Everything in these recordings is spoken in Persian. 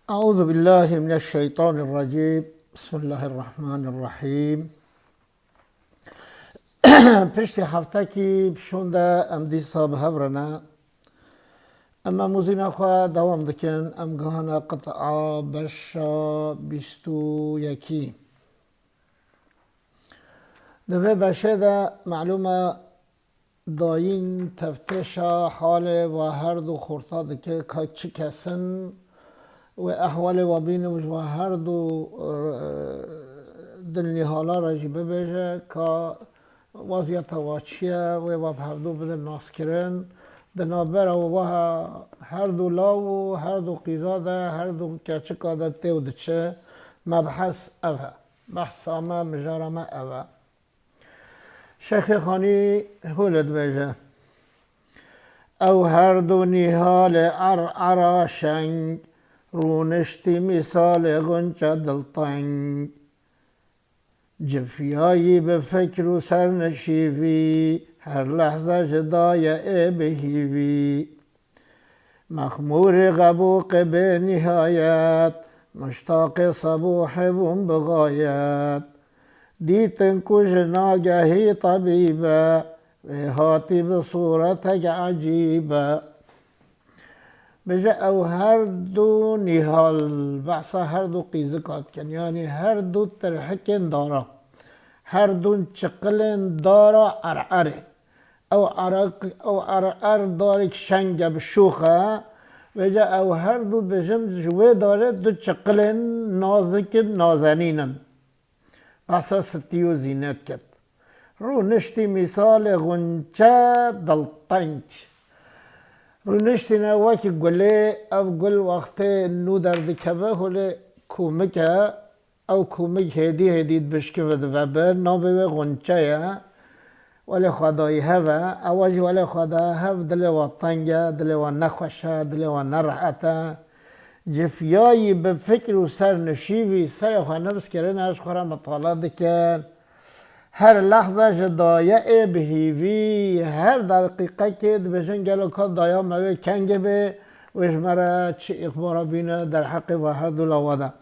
أعوذ بالله من الشيطان الرجيم بسم الله الرحمن الرحیم پشت هفته که بشونده ام دیسا به هبرنه اما موزین خواه دوام دکن ام گهانا قطعا بشا بیستو یکی دوه بشه ده معلومه داین تفتیش حال و هر دو خورتا که چی کسن و احوال و بین و هر دو دنی حالا را جیبه بشه که وضعیت واچیه و هر دو بده ناس کرن دنابر و هر دو لاو هر دو قیزاده هر دو کچه کاده تیو دچه مبحث اوه بحث آمه مجارمه اوه شیخ خانی هولد بشه او هر دو نیحال عرعرا شنگ رونشتی مثال غنچه دلتنگ جفیایی به فکر و سرنشیوی هر لحظه جدای بهیوی مخمور غبوق به نهایت مشتاق صبوح بون بغایت دیتن کش ناگهی طبیبه و هاتی بصورتک عجیبه بجا او هر دو نهال بحث هر دو قیزه کات کن یعنی هر دو ترحکن دارا هر دو چقلن دارا عرعره او عرعر دارک شنگ بشوخه بجا او هر دو بجم جوه داره دو چقلن نازک نازنینن بحث ستیو زینت کت رو نشتی مثال غنچه دلتنگ رونشتی نه وکی گله او گل وقت نو در دکبه هله کومکه او کومک هدید بشکه و دوبه نابه غنچه ولی خدای هوا اواجی ولی خدا هف دل و طنگه دل و نخوشه دل و نرحته جفیایی به فکر و سر نشیوی سر خواه نفس کرن اش خورا مطالعه دکن هر لحظه جدایه بهیوی هر دقیقه که بشن گلو که دایا موی کنگه به وش مرا چه اخبارا بینه در حق و هر دو لواده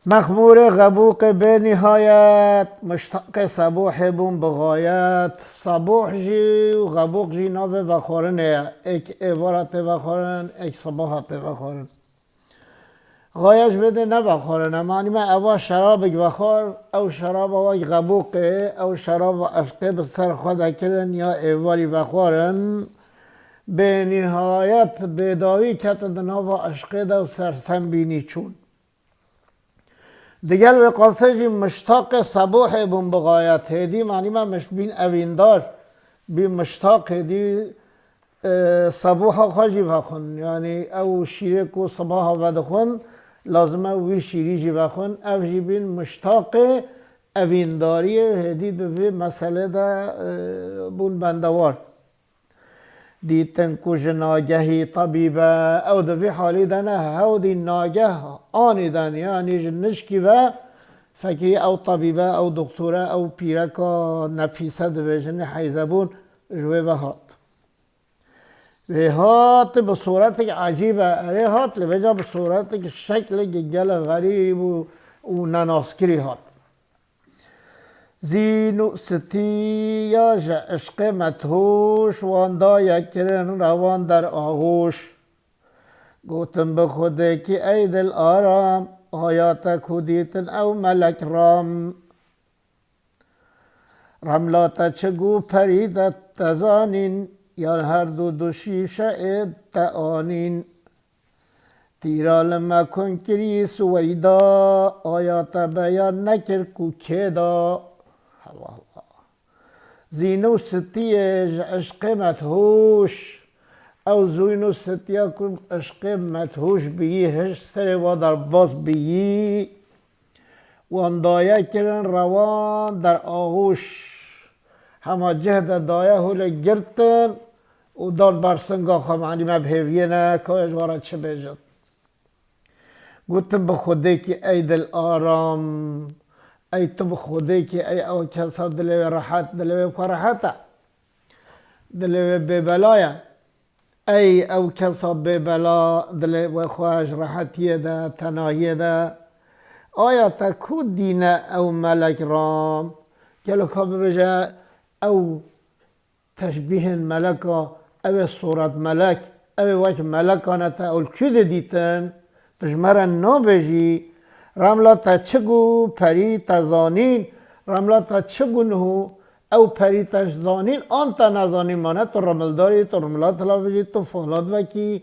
مخمور غبوق به نهایت مشتاق صبوح بون بغایت صبوح جی و غبوق جی ناوه وخورنه ایک عبارت وخورن ایک صباحت وخورن غایش بده نه بخورن معنی من اول شراب بخور او شراب او غبوقه او شراب افقه به سر خود کردن یا ایوالی بخورن به نهایت بدایی کت دنا و عشقه دو سرسن بینی چون دیگر به قاسه جی مشتاق صبوح بون بغایت هدی معنی من مش بین اویندار بی مشتاق هدی صبوح خواجی بخون یعنی او شیره کو صباح ودخون لازمه وی شیری جی بخون او جی بین مشتاق اوینداری هدید به مسئله دا بون بندوار دیتن کش ناگهی طبیبه او دوی حالی دنه هاو دی ناگه آنی دن یعنی نشکی و فکری او طبیبه او دکتوره او پیرکا نفیسه دویجن حیزبون جوه و هات و هات به صورت عجیبه اره هات لبجا به صورت شکل گل غریب و نناسکری هات زینو ستی یا عشق مدهوش واندا یکرن روان در آغوش گوتم به خوده که ای دل آرام آیات کودیتن او ملک رام رملات چگو پریدت تزانین یا هر دو شیشه تعانین تیرال مکن کری سویدا آیات بیان نکر کو کدا الله زینو ستی عشق مدهوش او زینو ستی کن عشق مدهوش بیی هش سر و در باز بیی و اندایه کرن روان در آغوش همه جهد دایه هول گرتن و داد برسنگا خواه معنی مبهویه نه که اجوارا چه بیجد گوتم به خوده که ای دل آرام ای تو به خوده که ای او کسا دلوی راحت دلوی فرحته دلوی ببلایه ای او کسا به بلا دل و خوش راحتیه ده تناهیه ده آیا تا کو دینه او ملک رام گلو که ببجه او تشبیه ملکا او صورت ملک او وجه ملکانه تا اول کد دیتن تجمره نو بجی رملا تا چگو پری تزانین رملا تا چگو نهو او پری تزانین آن تا نزانین مانه تو رملداری تو رملات لا بجی تو فولاد وکی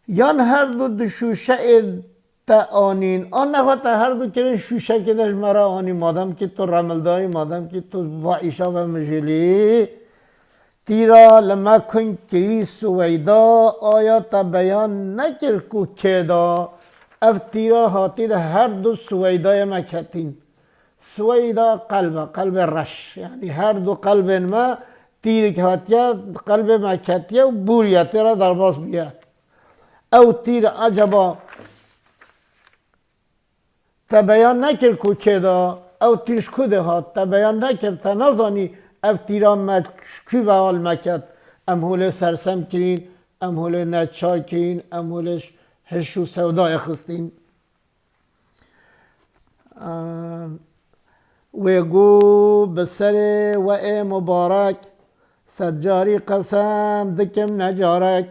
یان هر دو شوشه تا آنین آن نخواه هر دو که شوشه که داشت مرا آنی مادم که تو رملداری مادم که تو با ایشا و مجلی تیرا لما کن کری سویدا آیا تا بیان نکر کو که دا اف تیرا هاتی ده هر دو سویدای مکتین سویدا قلب رش یعنی هر دو قلب ما تیر که هاتیه قلب مکتیه و بوریه تیرا در باز بیه او تیر عجبا تا بیان نکر کو که دا او تیرش کده هات تا بیان نکر تا نزانی اف تیران مشکی و حال مکد امهول سرسم کرین امهول نچار کرین امهولش هش و سودای خستین و گو بسر و ای مبارک سجاری قسم دکم نجارک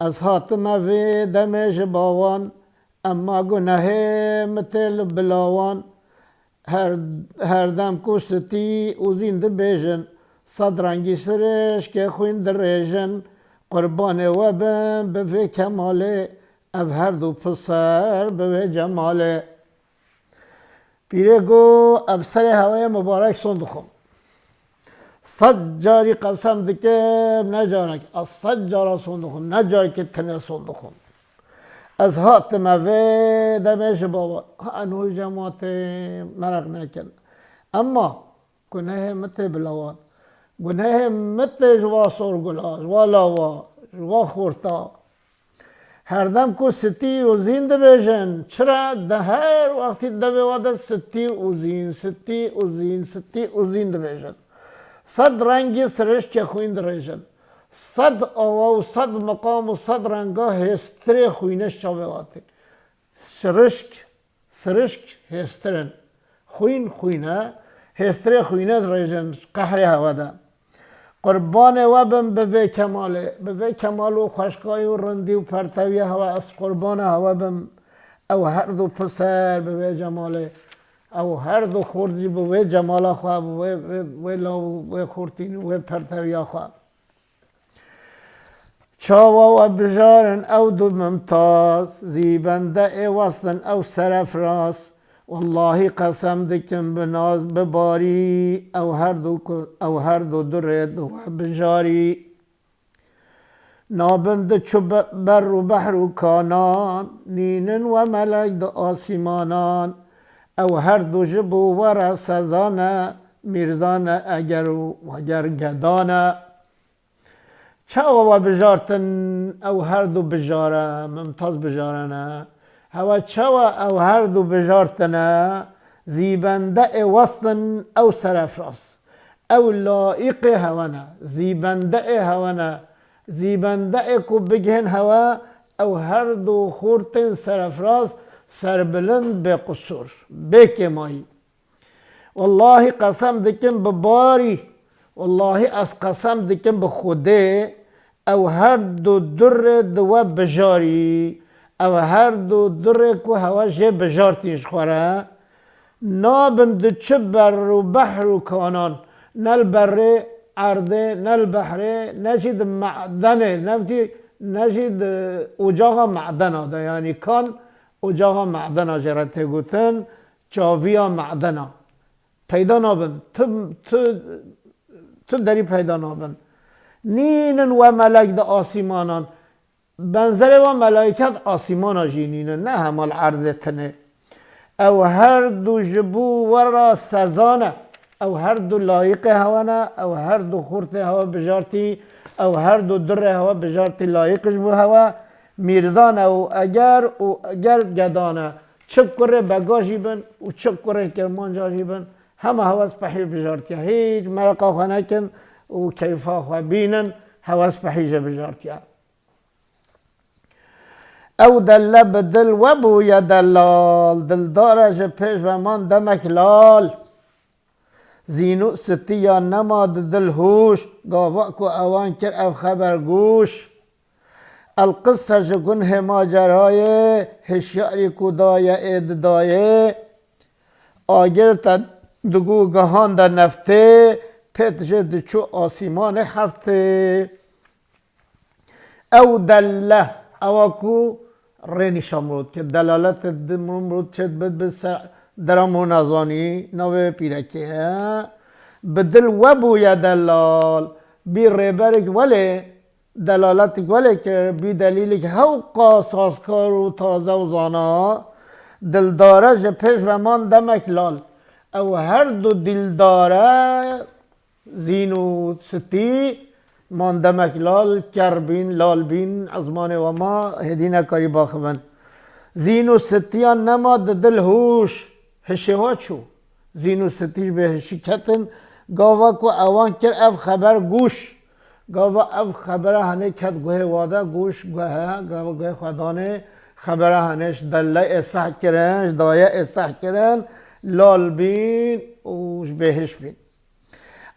از حاتم و دمش باوان اما گناه مثل بلاوان هر دم کشتی او زنده بیژن صد رنگی سرش که خوین در ریژن قربان و بم به کماله او هر دو پسر به جماله پیره گو اب سر هوای مبارک صندوقم صد جاری قسم دکم نجارک از صد جارا صندوقم نجاری که تنه صندوقم از حاتم و دمش بابا انوی جماعت مرق نکن اما گناه مت بلاوان گناه مت جوا سرگلا جوا لاوا جوا خورتا هر دم کو ستی و زین بیژن چرا ده هر وقتی ده واده ستی و زین ستی و زین ستی و زین بیژن صد رنگی سرش که خوین دریژن صد آوا و صد مقام و صد رنگا هستر خوینش چاوهاتی سرشک هسترن خوینه هستر خوینه دریجن قهر هوا ده قربان وبم به کماله به کمال و خشکای و رندی و پرتوی هوا از قربان هوا بم او هر دو پسر به جماله او هر دو خوردی به جمال خواه و خورتین و پرتوی خواه چاوا و بجارن او دو ممتاز زیبنده ای وصلن او سرف راست والله قسم دکم بناز بباری او هر دو درد و بجاری نابند چو بر و بحر و کانان نینن و ملک دو آسیمانان او هر دو جبو ور سزانه میرزانه اگر گدانه چاوا و بجارتن او هر دو بجاره ممتاز بجارنه هوا چاوا او هر دو بجارتنه زیبنده وصلن او سرفراس او لائق هونه زیبنده هونه زیبنده کو بگهن هوا او هر دو خورتن سرفراس سربلند به قصور به کمایی والله قسم دکم بباری والله از قسم دکم به خوده او هر دو در دو بجاری او هر دو در کو هوا جه بجارتیش خوره نابند چه بر و بحر و کانان نل بر عرضه نل بحر نجد معدنه نجد اجاق معدنه ده یعنی کان اجاق معدنه جرته گوتن چاویا معدنه پیدا نابند تو داری پیدا نابن نینن و ملک ده آسیمانان بنظر و ملائکت آسیمان جینینن نه همال عرض تنه او هر دو جبو ورا سزانه او هر دو لایق هوانه او هر دو خورت هوا بجارتی او هر دو در هوا بجارتی لایقش بو هوا میرزانه او اگر گدانه چکره بگاجی بن و چکره کرمانجاجی بن همه هواز پحیل بجارتی هیچ مرقا خواه نکن و کیفا خواه بینن هوس بحیجه بجارتیا او دل بدل و بوی دلال دلداره جه پیش و من دمک لال زینو ستیا نماد دل هوش گاوا کو اوان کر او خبر گوش القصه جگنه ماجرای هشیاری کو دایه اید دایه آگر تا دگو گهان در نفته پیت جد چو آسیمان هفته او دله او کو رینی شامرود که دلالت مرود چد بد بسر درمون ازانی نوه پیرکه بدل و بوی دلال بی ریبرک ولی دلالتک ولی که بی دلیلی که هاو قاساسکار و تازه و زانا دلداره جه پیش و من دمک لال او هر دو دلداره زین و ستی من دمک لال کربین لال بین ازمان و ما هدینه کاری باخبن زین و ستیان نما دل هوش هشوا چو زین و ستیش به هشی کتن گاوا کو اوان کر اف خبر گوش گاوا اف خبره هنه کت گوه واده گوش گوه خدانه خبره هنش دله اصح کرنش دایه اصح کرن لال بین اوش بهش بین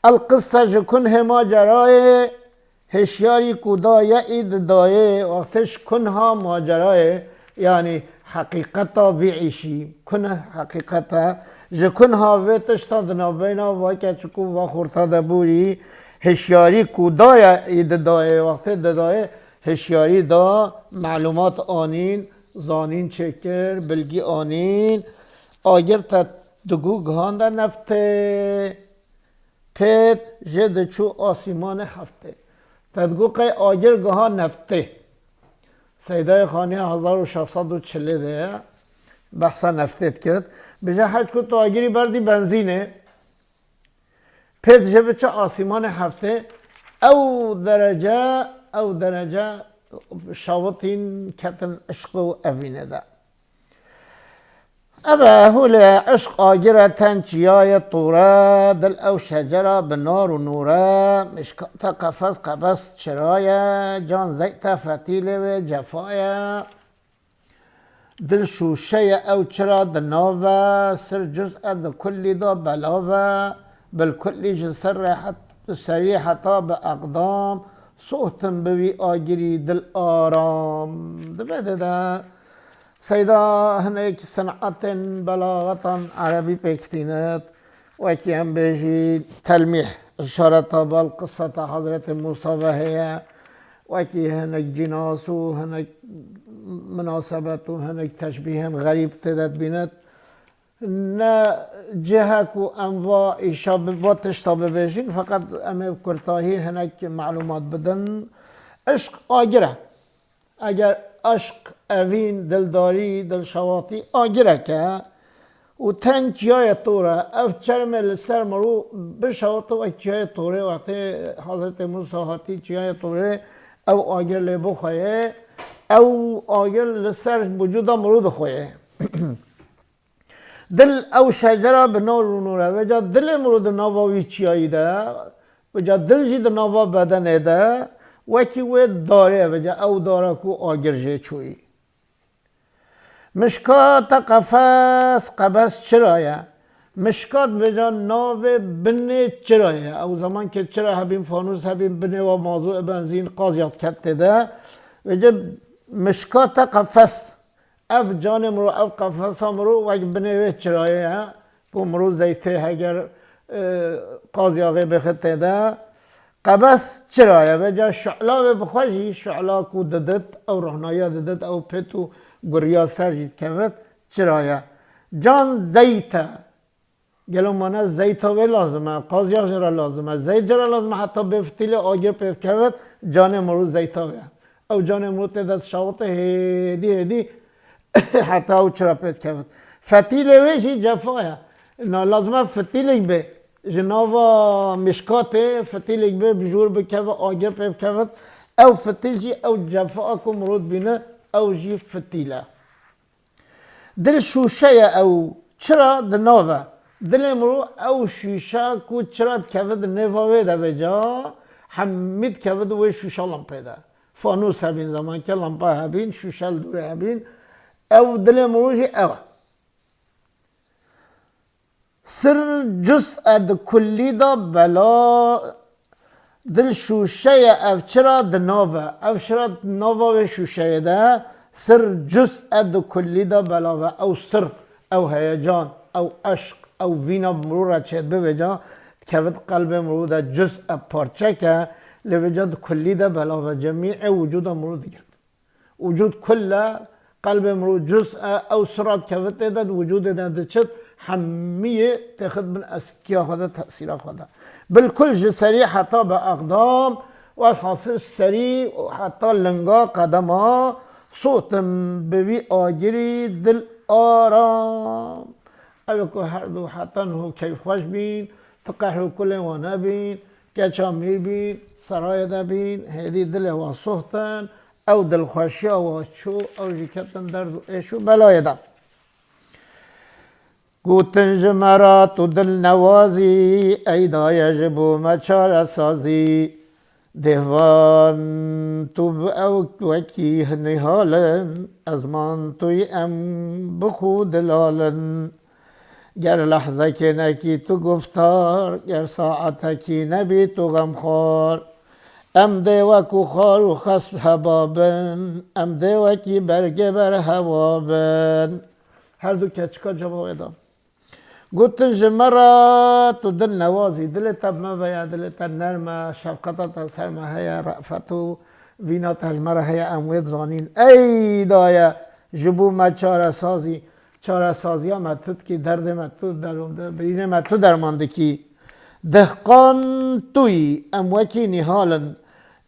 القصه جکنه ماجرای هشیاری کو دایه اید دایه وقتش کنها ماجرای یعنی حقیقتا ویعیشی کنه حقیقتا جکنها ویتش تا دنابینا واکه چکو و خورتا دبوری هشیاری کو دایه اید دایه وقت دایه هشیاری دا معلومات آنین زانین چکر بلگی آنین آگر تا دگو گهان در نفته پیت جد چو آسیمان هفته تدگو قی آگر گهان نفته سیدای خانی 1640 ده بحثا نفتت کرد بجا حج کو تو آگری بردی بنزینه پیت جب چه آسیمان هفته او درجه شاوطین کتن عشق و اوینه ده ابا هول عشق آجرة تنچیای طوره دل او شجره بنار و نوره مشکات قفص قبس چرایه جان زیت فتیله و جفایه دل شوشه او چرا دناوه سر جزء ده کلی دا بلاوه بالکلی جسر سریحتا به اقدام صوتن بوی آگری دل آرام ده سيدا هناك صنعة بلاغة عربي بيكتينات وكي هم بيجي تلميح إشارة بالقصة حضرة موسى وهي وكي هناك جناس وهناك مناسبة وهناك تشبيه غريب تدد بينات نا جهك وأنواع إشابات تشتاب بيجين فقط أمي كرتاهي هناك معلومات بدن عشق آجرة اگر عشق اوین دلداری دلشواطی آگره که و تنگ جای طوره اف چرم لسر مرو بشواطه و جای طوره وقتی حضرت موسی هاتی جای طوره او آگر لیبو خواه او آگر لسر وجود مرو دخواه دل او شجره به نور و نوره وجا دل مرو ده نواوی چیایی ده وجا دل جی ده نوا بدنه ده وکی وید داره وجا او داره کو آگر جه چوی مشکات قفص قبس چرایه مشکات وجا ناو بنه چرایه او زمان که چرا هبین فانوس هبین بنه و موضوع بنزین قاضیات کبته ده وجا مشکات قفص اف جان مرو اف قفص مرو وجا بنه و چرایه کو مرو زیته اگر قاضیاغه بخطه ده قبس چرایه و جا شعلا و بخواجی شعلا کو ددت او رهنایا ددت او پتو گریا سرجید کمت چرایه جان زیته گلو مانا زیتا و لازمه قاضیا جرا لازمه زیت جرا لازمه حتی بفتیل آگر پیف کمت جان مرو زیتا و او جان مرو تدت شاوته هدی حتی او چرا پیف کمت فتیل ویشی جفایه لازمه فتیلک به جناوا مشکات فتیلک به بجور بکوه آگر پیف کمت او فتیل جی او جفا کو مرود بینه او جی فتیله دل شوشه او چرا دناوه دل مرو او شوشه کو چرا کفه دنوه ده بجا حمید که و شوشا لامپه ده فانوس هبین زمان که لامپه هبین شوشل دوره هبین او دل مروجی او سر جزء د کلی دا بلا دل شوشه افچرا د نووا افچرا نووا و شوشه ده سر جزء د کلی دا بلا و او سر او هیجان او عشق او وینا مرور چه بوجا كفت قلب مرود جزء پارچه که لوجد کلی ده بلا و جمیع وجود مرود کرد وجود کل قلب مرود جزء او سرات كفت ده وجود ده چه حمیه تاخد من اسکیا خدا تأثیر خدا بالکل جسری حتی به اقدام و حاصل سری و حتی لنگا قدما صوتم بوی آگری دل آرام اوه که هر دو حتی نهو کیف خوش بین تقحر کل وانا بین کچا میر بین سرای دا بین هدی دل و صحتن او دل خوشی و چو او جکتن درد و ایشو بلای دا گوتن جمرات و دل نوازی ایدا یجبو مچار سازی دهوان تو او وکی نهالن ازمان توی ام بخو دلالن گر لحظه که نکی تو گفتار گر ساعته که نبی تو غمخوار ام دیوکو خار و خسب حبابن ام دیوکی برگه بر هوابن هر دو کچکا جواب ادام گوتن جمرا تو دل نوازی دلت ما ویا دلت نرمه شفقتت سرمه هیا رأفتو وینات المره هیا اموید زانین ای دایا جبو ما چاره سازی چاره سازی ها متود کی درد متود در برین متود درمانده کی دهقان توی اموکی نهالن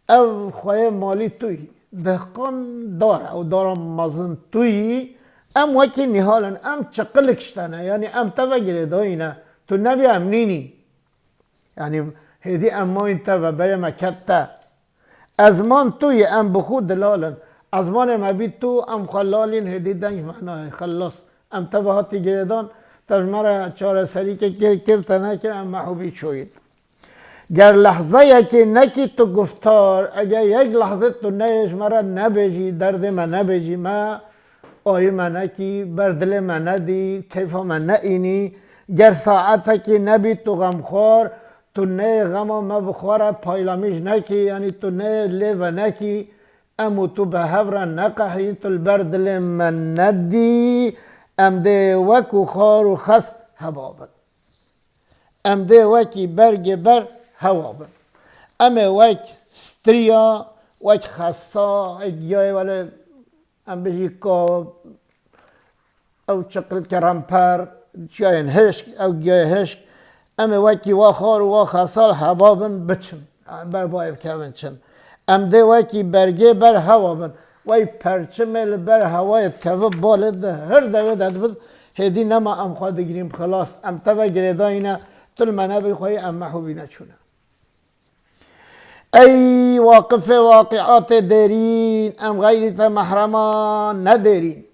او خواه مالی توی دهقان دار او دارم مازن توی ام وکی نهالن ام چقلکشتنه یعنی ام توا گریده اینه تو نبی امنینی یعنی هدی اما این توا برای مکته ازمان توی ام بخود دلالن ازمان مبید تو ام خلالین هدی دنگ معناه خلاص ام توا هاتی گریدان تر مرا چاره سری که کرتا نکر ام محوبی چوید گر لحظه یکی نکی تو گفتار اگر یک لحظه تو نیش مرا نبیجی درد من نبیجی ما آی من نکی بردل من ندی کیف من نینی گر ساعته که نبی تو غمخوار تو نه غم ما بخواره پایلامیش نکی یعنی تو نه لیو نکی امو تو به هفره نقحی تو البردل من ندی ام ده وکو خار و خس هوابن ام ده وکی برگ بر هوابن ام وک ستریا وک خسا اگیای ولی ام بجی که او چقل کرمپر چیاین هشک او گیای هشک ام وکی و خار و خسال هوابن بچن بر باید کمن چن ام ده وکی برگه بر هوابن وی پرچمل بر هوایت که بالد هر دوید هد هدی نما ام خواه دگریم خلاص ام توا گریده اینه تل منه بخواهی ام محوبی نچونه ای واقف واقعات دارین ام غیرت محرمان ندارین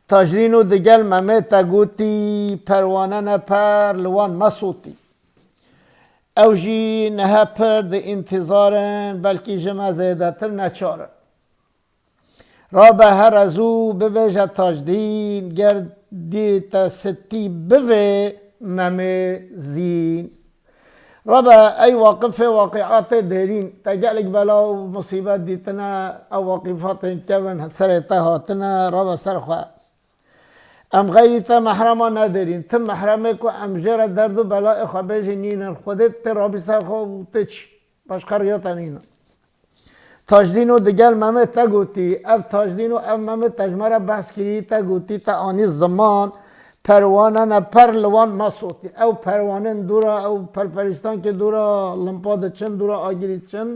تاجرین و دگل ممه تگوتی پروانه نپر لوان مسوتی اوجی نه پر ده انتظارن بلکی جمع زیده تر نچارن را به هر ازو ببیجه تاجدین گردی تا ستی بوه ممه زین ربا ای واقف واقعات دارین تجعلك بلا و مصیبت دیتنا او واقفات کون سرطه هاتنا ربا سرخواه ام غیری تا محرما ندارین تم محرمه که ام جره درد و بلا خواه نینن خودت تی رابی سرخواه و تی چی باش خریاتا نینن تاجدین و دگل ممه تا گوتی اف تاجدین و اف ممه تجمره بحث کری تا گوتی تا آنی زمان پروانه نه پر لوان مسوتی او پروانه دورا او پلپلستان که دورا لمپاد چن دورا آگری چن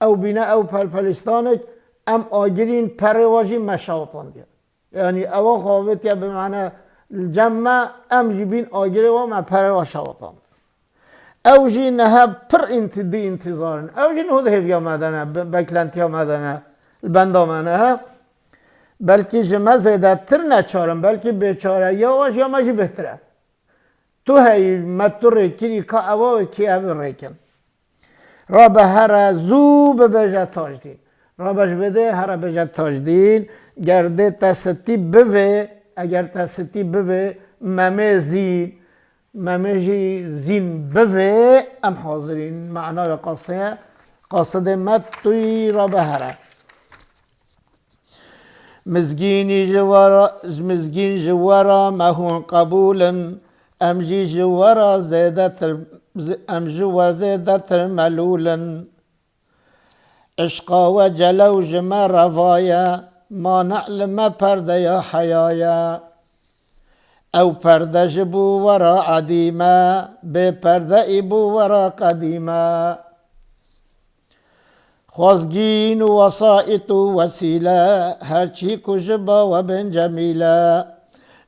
او بینه او پلپلستان ام آگرین پرواجی مشاوطان دید یعنی او خوابت یا به معنی الجمع ام جبین آگری و ما پروا شاوطان او جی نه پر دی انتظارن او جی نه هفیا مدنه بکلنتیا مدنه البندا منه بلکه جمع زیده تر نچارم بلکه بیچاره یا واش یا مجی بهتره تو هی متو ریکنی که اوا کی او ریکن را به هر زو ببجه تاجدین را بش بده هر بجه تاجدین گرده تستی بوه اگر تستی بوه ممه زین ممه جی زین بوه ام حاضرین معنای قاصد مد توی را به هره مزگین جوارا مهون قبولا امجی جوارا زیدت ملولا عشقا و جلو جما روایا ما نعلم پرده یا حیایا او پرده جبو ورا عدیما به پرده ای بو ورا قدیما خوزگین و وسائط و وسیله هرچی کجبا و بن جمیله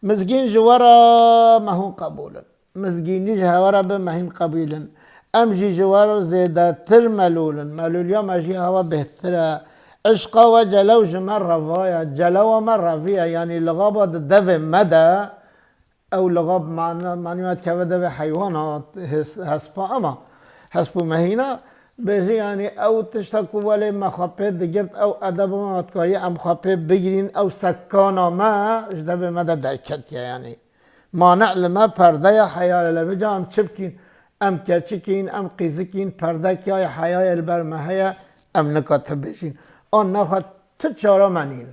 مزگین جوارا مهون قبولا مزگینی جوارا به مهین قبیلا امجی جوارا زیده تر ملولا ملولیا مجی هوا بهتره عشقا و جلو جمع روایا جلو و من رویه یعنی لغابا دو مده او لغاب معنیات که دو حیوانات هسپا اما هسپو مهینه بهجه یعنی او تشتکو ولی مخاپه دگرد او ادب و مدکاری ام خاپه بگیرین او سکانا ما اجده به مده درکت یعنی ما نعلمه پرده یا حیال لبجا ام چبکین ام کچکین ام قیزکین پرده که های حیای البرمهه ام نکاته بشین آن نخواد تو چارا منین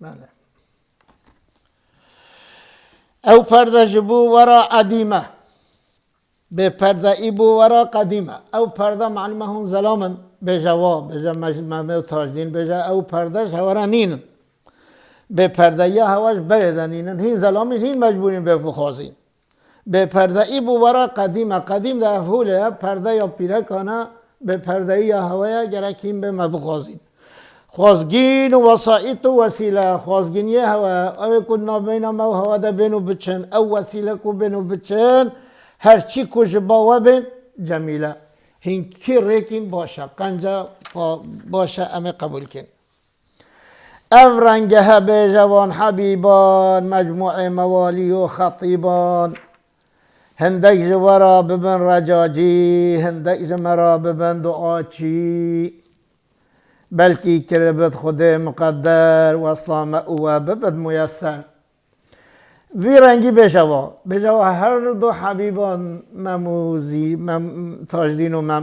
بله او پرده جبو ورا عدیمه به پرده ای بو ورا قدیمه او پرده معلومه هون ظلامن به جواب به ممه و تاجدین به او پرده شورا نینن به پرده یا هواش بردن نینن هین ظلامین هین مجبورین به بخوازین به پرده ای بو ورا قدیمه قدیم ده افهوله پرده یا پیره کنه به پرده یا هوای گرکیم به مبخوازین خوازگین و وسائط و وسیله خوازگین یه هوا او کدنا بین ما و هوا ده بینو بچن او وسیله کو بینو بچن هرچی کش باوه بین جمیله هین کی ریکین باشه قنجا باشه امه قبول کن او رنگه به جوان حبیبان مجموع موالی و خطیبان هندک جورا ببن رجاجی هندک جمرا ببن دعاچی بلکی کربت خود مقدر و اسلام او ببد میسر وی رنگی بجوا هر دو حبیبان مموزی تاجدین و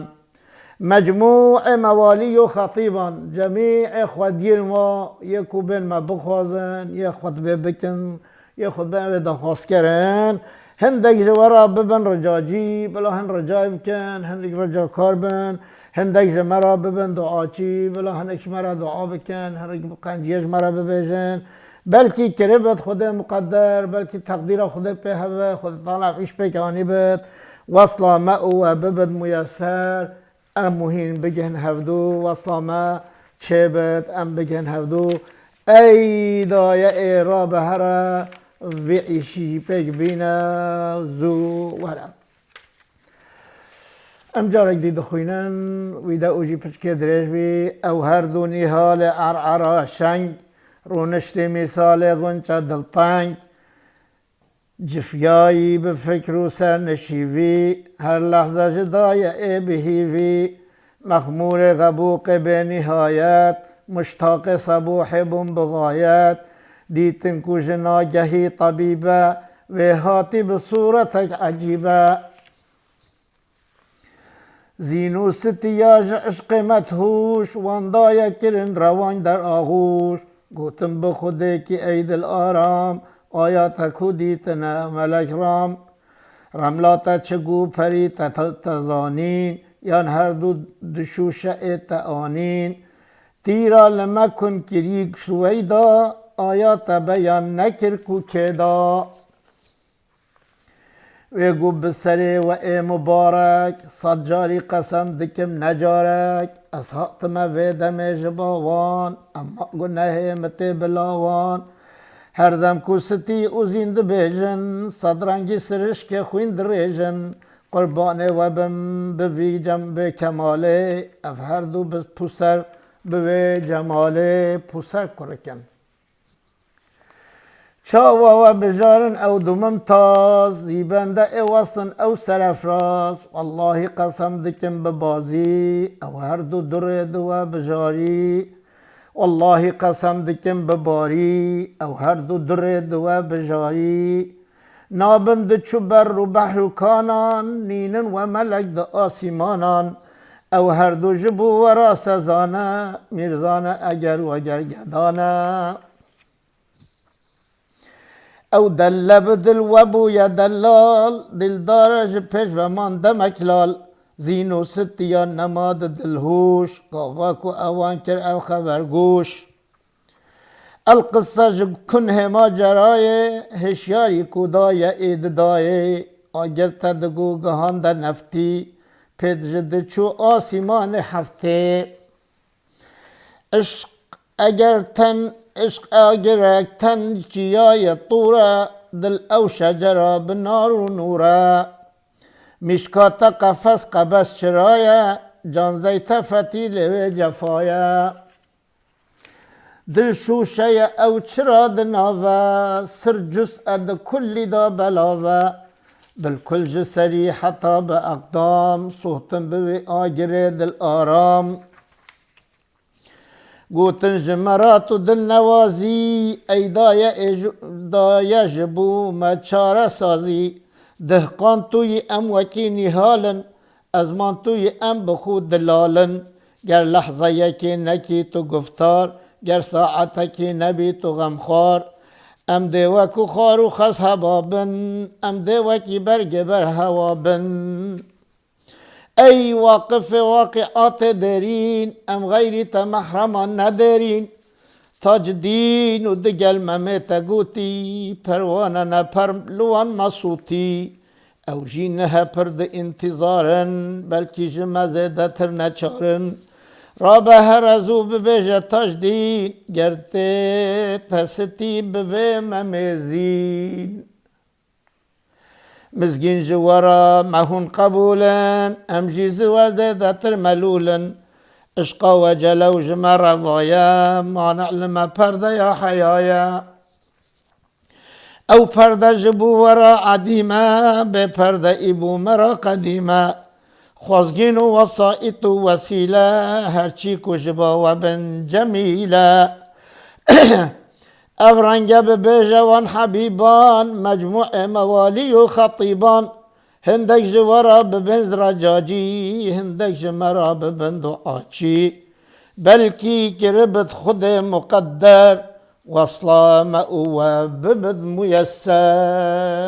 مجموع موالی و خطیبان جمیع خودگیر ما یکو بین ما بخوازن یه خطبه بکن یه خطبه درخواست کرن هندک جوارا ببن رجاجی بلا هن رجای بکن هندک رجا کار بن هندک جمرا ببن دعاچی بلا هنک مرا دعا بکن هنک قنجیش مرا ببیجن بلکی کربت خود مقدر بلکی تقدیر خود به هوا خود طالع ایش بکانی بد وصلا ما او ببد میسر ام مهین بگن هفدو وصلا ما چه بد ام بگن هفدو ای دایه ای را به هر ویشی پک بینا زو ورم ام جارک دید خوینن ویدا اوجی پچکه درش بی او هر دو نیحال عرعرا شنگ رونشت مثال غنچه دلتنگ جفیایی به فکر و سرنشیوی هر لحظه جدای ای بهیوی مخمور غبوق به نهایت مشتاق صبوح بم بغایت دیتن کش ناگهی طبیبه و هاتی به صورتک عجیبه زینو ستیاج عشق مدهوش واندای کرن روان در آغوش گوتم به خوده که ای دل آرام آیات کو دیتنا ملک رام رملات چگو پری تزانین یان هر دو دشوشه تعانین تیرا لمکن کریگ سویدا آیات بیان نکر کو کدا و گو بسری و ای مبارک صد جاری قسم دکم نجارک از حاطمه و دم جباوان اما گناه مت بلاوان هر دم کو ستی او زیند بیجن صد رنگی سرش که خوین دریجن قربان و بم بوی جنب کماله اف هر دو پسر بوی جماله پسر کرکن چاوا و بجارن او دو ممتاز زیبنده ایوستن او سرفراز والله قسم دکن ببازی او هر دو درد و بجاری والله قسم دکن بباری او هر دو درد و بجاری نابند چو بر و بحر و کانان نینن و ملک د آسیمانان او هر دو جبو و راس زانه میرزانه اگر و گرگدانه او دل بدل و بوی دلال دلدارج پیش و من دمکلال زینو ستیان نماد دلهوش قاواکو اوان کر او خبرگوش القصه کنه ما جرایه هشیاری کودای ایددایه آگر تدگو گهاند نفتی پید جد چو آسیمان هفته عشق اگر تن عشق اگرک تن جیای طوره دل او شجره بنار و نوره مشکات قفس قبس چرایه جان زیت فتیل و جفایه دل شوشه او چرا دناوه سر جزء د کلی دا بلاوه بالکل جسری حتی به اقدام صوتن به آگره دل آرام گوتن جمرات و دل نوازی ای دایه جبو ما چاره سازی دهقان توی ام وکی نهالن از من توی ام بخود دلالن گر لحظه یکی نکی تو گفتار گر ساعته کی نبی تو غمخوار ام دیوکو خارو خس هبابن ام دیوکی برگ بر هوابن ای واقف واقعات دارین ام غیری محرمان ندارین تاج دین و دگل ممیت گوتی پروانه نپرلوان مسوتی او جینه پرد انتظارن بلکی جمزه دتر نچارن را به هر ازو ببیجه تاج دین گرته تستی بوی ممیزین مزگین جوارا مهون قبولن ام جیزو دتر ملولن عشقا و جلو جمع رضايا ما نعلم پرده یا حیایا او پرده جبو ورا عدیمه به پرده ایبو مرا قدیمه خوزگین و وسائط و وسیله هرچی کو جبا و بن جمیله افرنگه به بیجوان حبیبان مجموع موالی و خطیبان هندک جوارا ببنز رجاجی هندک جمرا ببند آچی بلکی کربت خود مقدر وصلا مأوى ببد ميسر